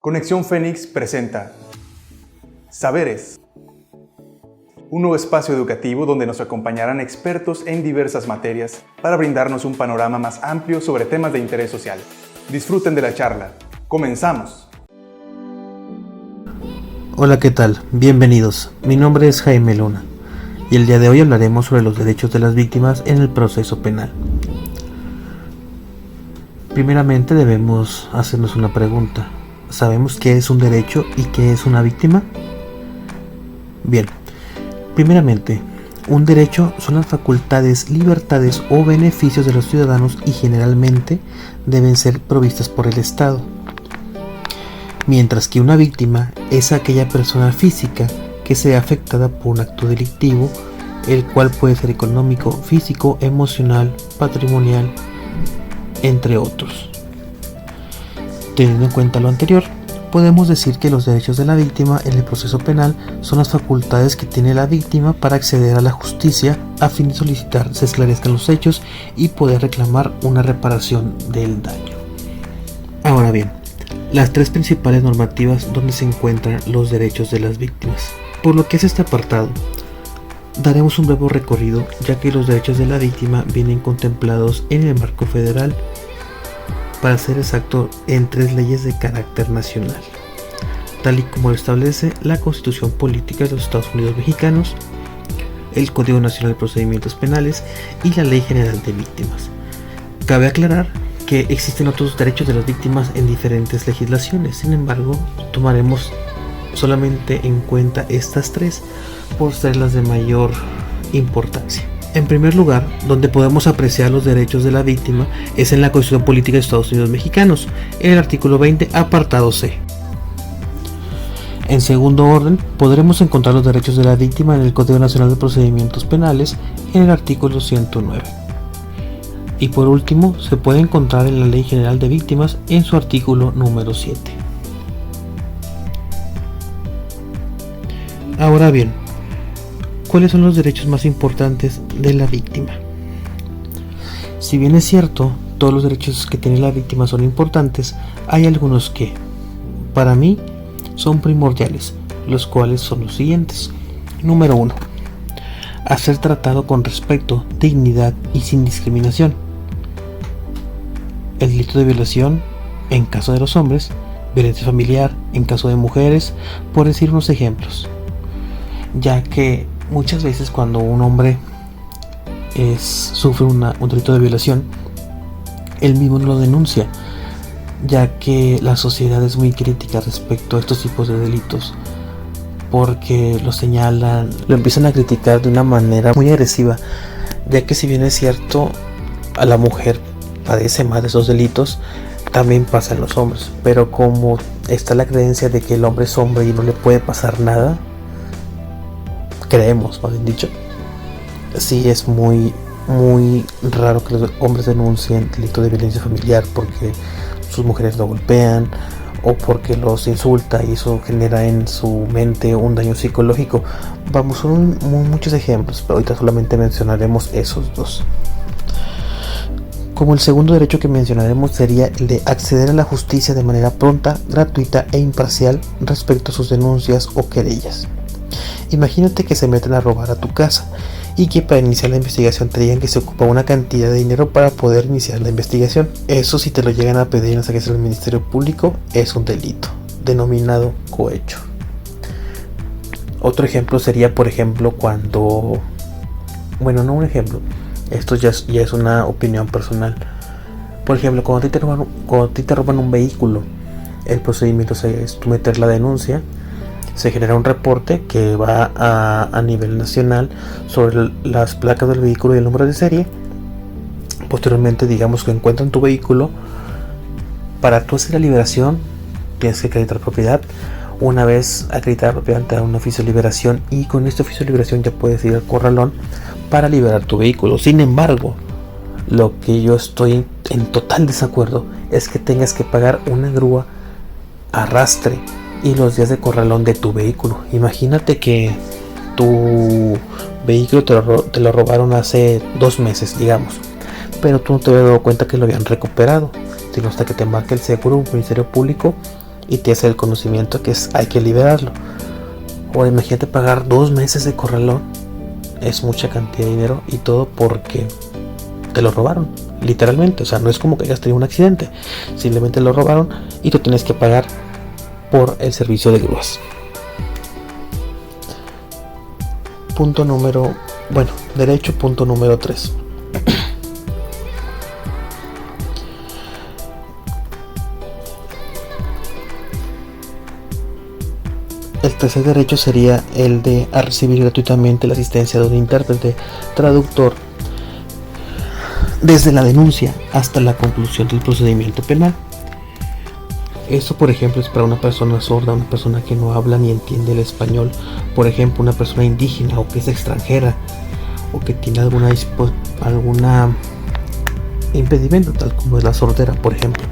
Conexión Fénix presenta Saberes, un nuevo espacio educativo donde nos acompañarán expertos en diversas materias para brindarnos un panorama más amplio sobre temas de interés social. Disfruten de la charla. ¡Comenzamos! Hola, ¿qué tal? Bienvenidos. Mi nombre es Jaime Luna y el día de hoy hablaremos sobre los derechos de las víctimas en el proceso penal. Primeramente debemos hacernos una pregunta. ¿Sabemos qué es un derecho y qué es una víctima? Bien, primeramente, un derecho son las facultades, libertades o beneficios de los ciudadanos y generalmente deben ser provistas por el Estado. Mientras que una víctima es aquella persona física que sea afectada por un acto delictivo, el cual puede ser económico, físico, emocional, patrimonial, entre otros. Teniendo en cuenta lo anterior, podemos decir que los derechos de la víctima en el proceso penal son las facultades que tiene la víctima para acceder a la justicia a fin de solicitar se esclarezcan los hechos y poder reclamar una reparación del daño. Ahora bien, las tres principales normativas donde se encuentran los derechos de las víctimas. Por lo que es este apartado, daremos un breve recorrido, ya que los derechos de la víctima vienen contemplados en el marco federal, para ser exacto en 3 leyes de carácter nacional, tal y como lo establece la Constitución Política de los Estados Unidos Mexicanos, el Código Nacional de Procedimientos Penales y la Ley General de Víctimas. Cabe aclarar que existen otros derechos de las víctimas en diferentes legislaciones, sin embargo, tomaremos solamente en cuenta estas 3 por ser las de mayor importancia. En primer lugar, donde podemos apreciar los derechos de la víctima es en la Constitución Política de Estados Unidos Mexicanos, en el artículo 20, apartado C. En segundo orden, podremos encontrar los derechos de la víctima en el Código Nacional de Procedimientos Penales, en el artículo 109. Y por último, se puede encontrar en la Ley General de Víctimas en su artículo número 7. Ahora bien, ¿cuáles son los derechos más importantes de la víctima? Si bien es cierto, todos los derechos que tiene la víctima son importantes, hay algunos que, para mí, son primordiales, los cuales son los siguientes. Número 1. A ser tratado con respeto, dignidad y sin discriminación. El delito de violación, en caso de los hombres, violencia familiar, en caso de mujeres, por decir unos ejemplos. Ya que muchas veces cuando un hombre sufre un delito de violación, él mismo no lo denuncia, ya que la sociedad es muy crítica respecto a estos tipos de delitos, porque lo señalan, lo empiezan a criticar de una manera muy agresiva, ya que si bien es cierto, a la mujer padece más de esos delitos, también pasa en los hombres, pero como está la creencia de que el hombre es hombre y no le puede pasar nada, creemos, más bien dicho, sí es muy raro que los hombres denuncien delito de violencia familiar porque sus mujeres lo golpean o porque los insulta y eso genera en su mente un daño psicológico. Vamos, son muchos ejemplos, pero ahorita solamente mencionaremos esos 2. Como el segundo derecho que mencionaremos sería el de acceder a la justicia de manera pronta, gratuita e imparcial respecto a sus denuncias o querellas. Imagínate que se meten a robar a tu casa y que para iniciar la investigación te digan que se ocupa una cantidad de dinero para poder iniciar la investigación. Eso, si te lo llegan a pedir en las agencias del Ministerio Público, es un delito, denominado cohecho. Otro ejemplo sería, por ejemplo, cuando... Bueno, no un ejemplo, esto ya es una opinión personal. Por ejemplo, cuando a ti te roban un vehículo, el procedimiento es tú meter la denuncia, se genera un reporte que va a nivel nacional sobre las placas del vehículo y el número de serie. Posteriormente, digamos que encuentran tu vehículo. Para tú hacer la liberación, tienes que acreditar propiedad. Una vez acreditada propiedad, te dan un oficio de liberación y con este oficio de liberación ya puedes ir al corralón para liberar tu vehículo. Sin embargo, lo que yo estoy en total desacuerdo es que tengas que pagar una grúa, arrastre y los días de corralón de tu vehículo. Imagínate que tu vehículo te lo robaron hace 2 meses, digamos, pero tú no te habías dado cuenta que lo habían recuperado, sino hasta que te marque el seguro o el Ministerio Público y te hace el conocimiento que hay que liberarlo. O imagínate pagar 2 meses de corralón, es mucha cantidad de dinero y todo porque te lo robaron, literalmente. O sea, no es como que hayas tenido un accidente, simplemente lo robaron y tú tienes que pagar por el servicio de grúas. Derecho, punto número 3. El tercer derecho sería el de a recibir gratuitamente la asistencia de un intérprete traductor desde la denuncia hasta la conclusión del procedimiento penal. Esto, por ejemplo, es para una persona sorda, una persona que no habla ni entiende el español, por ejemplo, una persona indígena o que es extranjera o que tiene alguna impedimento, tal como es la sordera, por ejemplo.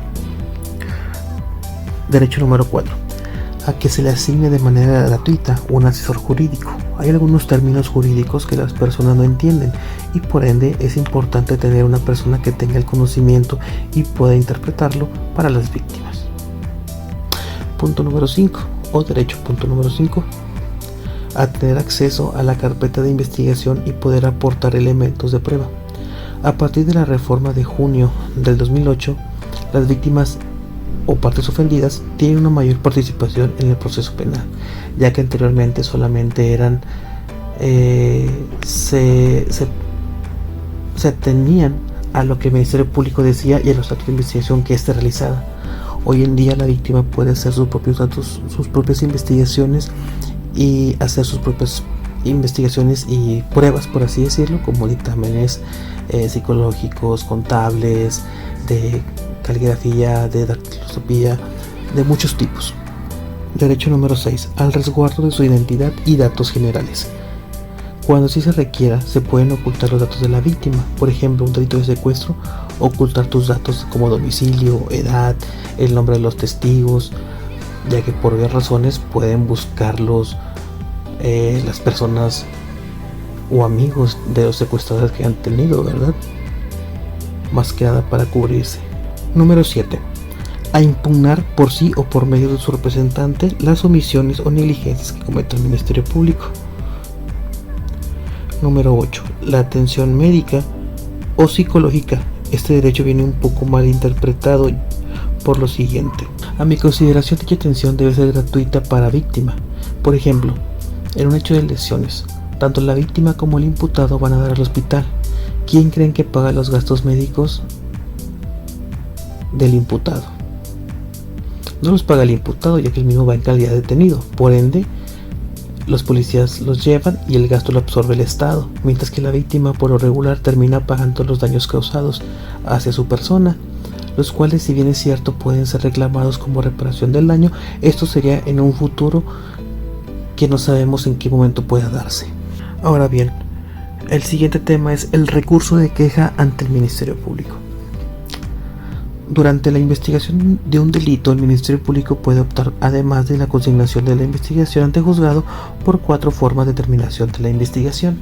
Derecho número 4. A que se le asigne de manera gratuita un asesor jurídico. Hay algunos términos jurídicos que las personas no entienden y por ende es importante tener una persona que tenga el conocimiento y pueda interpretarlo para las víctimas. Punto número 5, o derecho punto número 5. A tener acceso a la carpeta de investigación y poder aportar elementos de prueba. A partir de la reforma de junio del 2008, las víctimas o partes ofendidas tienen una mayor participación en el proceso penal, ya que anteriormente solamente eran se atenían a lo que el Ministerio Público decía y a los actos de investigación que éste realizaba. Hoy en día la víctima puede hacer sus propios datos, sus propias investigaciones y hacer sus propias investigaciones y pruebas, por así decirlo, como dictámenes psicológicos, contables, de caligrafía, de dactiloscopía, de muchos tipos. Derecho número 6. Al resguardo de su identidad y datos generales. Cuando así se requiera, se pueden ocultar los datos de la víctima. Por ejemplo, un delito de secuestro, ocultar tus datos como domicilio, edad, el nombre de los testigos, ya que por varias razones pueden buscarlos las personas o amigos de los secuestradores que han tenido, ¿verdad? Más que nada para cubrirse. Número 7. A impugnar por sí o por medio de su representante las omisiones o negligencias que cometa el Ministerio Público. Número 8. La atención médica o psicológica. Este derecho viene un poco mal interpretado por lo siguiente. A mi consideración, dicha atención debe ser gratuita para víctima. Por ejemplo, en un hecho de lesiones, tanto la víctima como el imputado van a dar al hospital. ¿Quién creen que paga los gastos médicos del imputado? No los paga el imputado, ya que el mismo va en calidad de detenido. Por ende, los policías los llevan y el gasto lo absorbe el Estado, mientras que la víctima por lo regular termina pagando los daños causados hacia su persona, los cuales, si bien es cierto, pueden ser reclamados como reparación del daño. Esto sería en un futuro que no sabemos en qué momento pueda darse. Ahora bien, el siguiente tema es el recurso de queja ante el Ministerio Público. Durante la investigación de un delito, el Ministerio Público puede optar, además de la consignación de la investigación ante juzgado, por 4 formas de terminación de la investigación.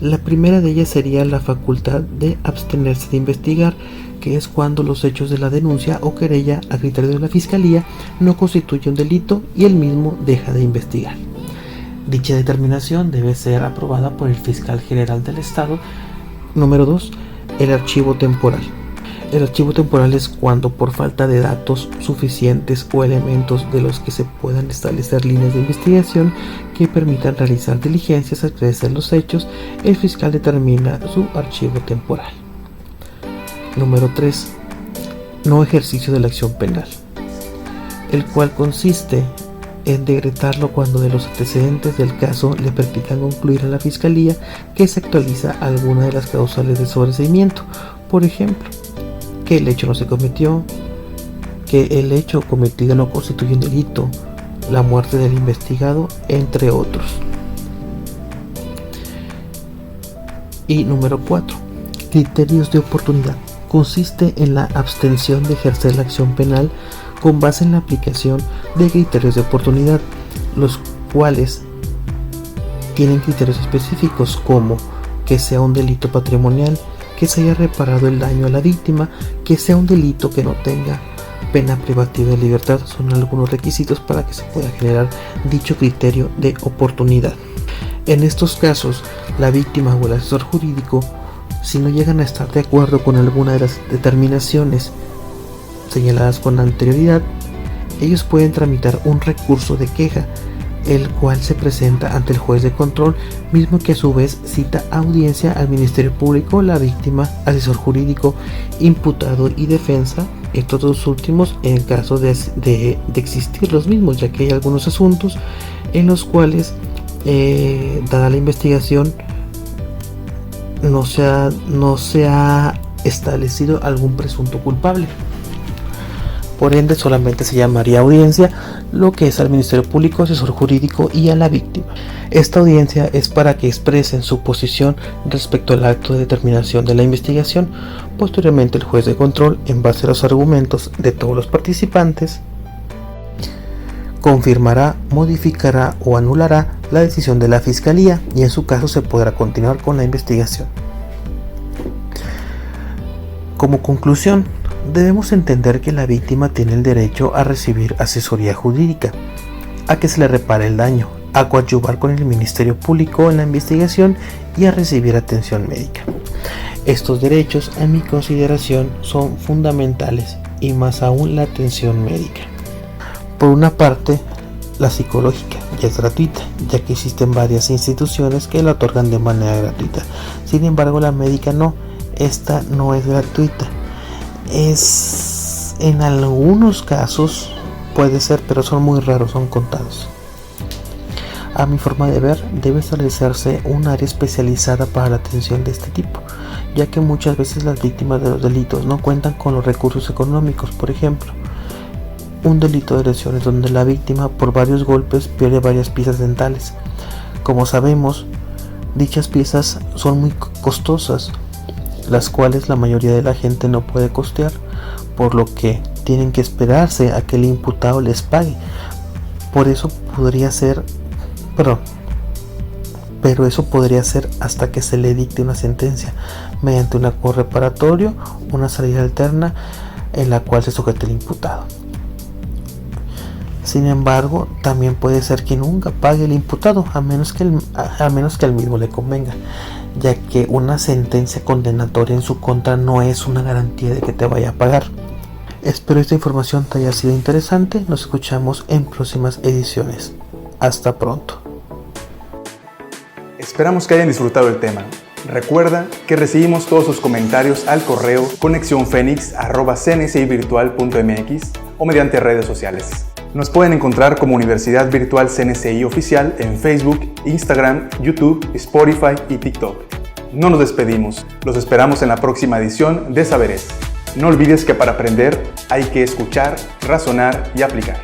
La primera de ellas sería la facultad de abstenerse de investigar, que es cuando los hechos de la denuncia o querella a criterio de la Fiscalía no constituyen un delito y el mismo deja de investigar. Dicha determinación debe ser aprobada por el Fiscal General del Estado. Número 2. El archivo temporal. El archivo temporal es cuando, por falta de datos suficientes o elementos de los que se puedan establecer líneas de investigación que permitan realizar diligencias al esclarecer los hechos, el fiscal determina su archivo temporal. Número 3. No ejercicio de la acción penal, el cual consiste en decretarlo cuando de los antecedentes del caso le permitan concluir a la Fiscalía que se actualiza alguna de las causales de sobreseimiento. Por ejemplo, que el hecho no se cometió, que el hecho cometido no constituye un delito, la muerte del investigado, entre otros. Y número 4. Criterios de oportunidad. Consiste en la abstención de ejercer la acción penal con base en la aplicación de criterios de oportunidad, los cuales tienen criterios específicos como que sea un delito patrimonial, que se haya reparado el daño a la víctima, que sea un delito que no tenga pena privativa de libertad son algunos requisitos para que se pueda generar dicho criterio de oportunidad. En estos casos, la víctima o el asesor jurídico, si no llegan a estar de acuerdo con alguna de las determinaciones señaladas con anterioridad, ellos pueden tramitar un recurso de queja, el cual se presenta ante el juez de control, mismo que a su vez cita audiencia al Ministerio Público, la víctima, asesor jurídico, imputado y defensa, estos dos últimos en caso de existir los mismos, ya que hay algunos asuntos en los cuales, dada la investigación, no se ha establecido algún presunto culpable. Por ende, solamente se llamaría audiencia lo que es al Ministerio Público, asesor jurídico y a la víctima. Esta audiencia es para que expresen su posición respecto al acto de determinación de la investigación. Posteriormente, el juez de control, en base a los argumentos de todos los participantes, confirmará, modificará o anulará la decisión de la Fiscalía y en su caso se podrá continuar con la investigación. Como conclusión, debemos entender que la víctima tiene el derecho a recibir asesoría jurídica, a que se le repare el daño, a coadyuvar con el Ministerio Público en la investigación y a recibir atención médica. Estos derechos, en mi consideración, son fundamentales y más aún la atención médica. Por una parte, la psicológica ya es gratuita, ya que existen varias instituciones que la otorgan de manera gratuita. Sin embargo, la médica no, esta no es gratuita. En algunos casos puede ser, pero son muy raros, son contados. A mi forma de ver, debe establecerse un área especializada para la atención de este tipo, ya que muchas veces las víctimas de los delitos no cuentan con los recursos económicos. Por ejemplo, un delito de lesiones donde la víctima por varios golpes pierde varias piezas dentales. Como sabemos, dichas piezas son muy costosas, las cuales la mayoría de la gente no puede costear, por lo que tienen que esperarse a que el imputado les pague. Pero eso podría ser hasta que se le dicte una sentencia mediante un acuerdo reparatorio, una salida alterna en la cual se sujete el imputado. Sin embargo, también puede ser que nunca pague el imputado, a menos que al mismo le convenga, ya que una sentencia condenatoria en su contra no es una garantía de que te vaya a pagar. Espero esta información te haya sido interesante. Nos escuchamos en próximas ediciones. Hasta pronto. Esperamos que hayan disfrutado el tema. Recuerda que recibimos todos sus comentarios al correo conexionfenix@cnsivirtual.mx o mediante redes sociales. Nos pueden encontrar como Universidad Virtual CNCI Oficial en Facebook, Instagram, YouTube, Spotify y TikTok. No nos despedimos, los esperamos en la próxima edición de Saberes. No olvides que para aprender hay que escuchar, razonar y aplicar.